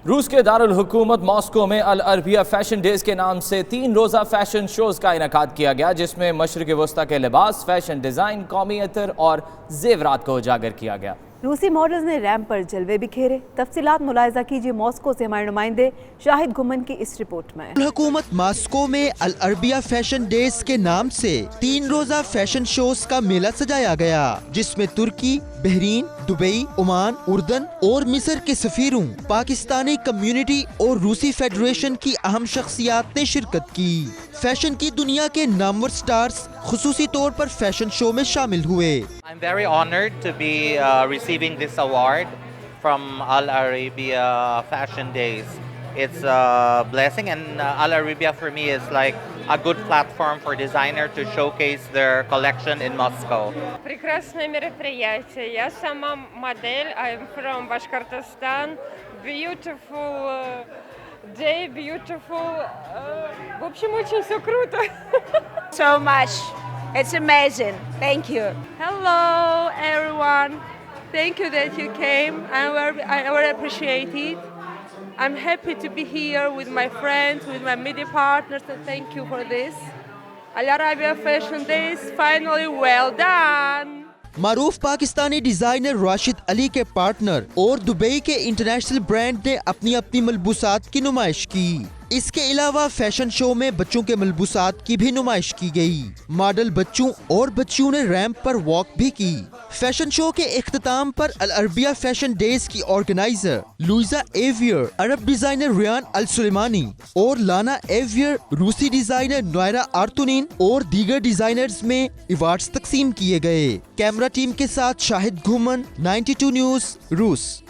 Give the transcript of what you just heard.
रूस के दारुल हुकूमत मॉस्को में अल अरबिया फैशन डेज के नाम से 3 रोज़ा फैशन शोज का इनेकाद किया गया, जिसमें मशरिक़ वस्ता के लिबास, फैशन डिज़ाइन, कौमी अतर और जेवरात को उजागर किया गया। रूसी मॉडल्स ने रैंप पर जलवे बिखेरे। तफसीलात मुलाहिजा कीजिए मॉस्को से हमारे नुमाइंदे शाहिद घुमन की इस रिपोर्ट में। हुकूमत मॉस्को में अल अरबिया फैशन डेज के नाम से 3 रोजा फैशन शोज का मेला सजाया गया, जिसमें तुर्की, बहरीन, दुबई, ओमान, उर्दन और मिस्र के सफीरों, पाकिस्तानी कम्युनिटी और रूसी फेडरेशन की अहम शख्सियात ने शिरकत की। फैशन की दुनिया के नामवर स्टार्स खुसूसी तौर पर फैशन शो में शामिल हुए। I'm very honored to be receiving this award from Al Arabia Fashion Days. It's a blessing, and Al Arabia for me is like a good platform for designer to showcase their collection in Moscow. Прекрасное мероприятие. Я сама модель. I'm from Bashkortostan. Beautiful day, beautiful. В общем, очень все круто. So much. It's amazing. Thank you. Hello, everyone. Thank you that you came. I very appreciate it. I'm happy to be here with my friends, with my media partners. So thank you for this. Al Arabia Fashion Days, finally well done. Maroof Pakistani designer Rashid Ali के partner और Dubai के international brand ने अपनी अपनी मलबूसात की नुमाइश की। इसके अलावा फैशन शो में बच्चों के मलबूसात की भी नुमाइश की गई। मॉडल बच्चों और बच्चियों ने रैंप पर वॉक भी की। फैशन शो के इख्तिताम पर अल अरबिया फैशन डेज की ऑर्गेनाइजर लुइजा एवियर, अरब डिजाइनर रियान अल सुलेमानी और लाना एवियर, रूसी डिजाइनर नोयरा आर्तुनिन और दीगर डिजाइनर्स में अवार्ड्स तकसीम किए गए। कैमरा टीम के साथ शाहिद घुमन, 92 न्यूज़, रूस।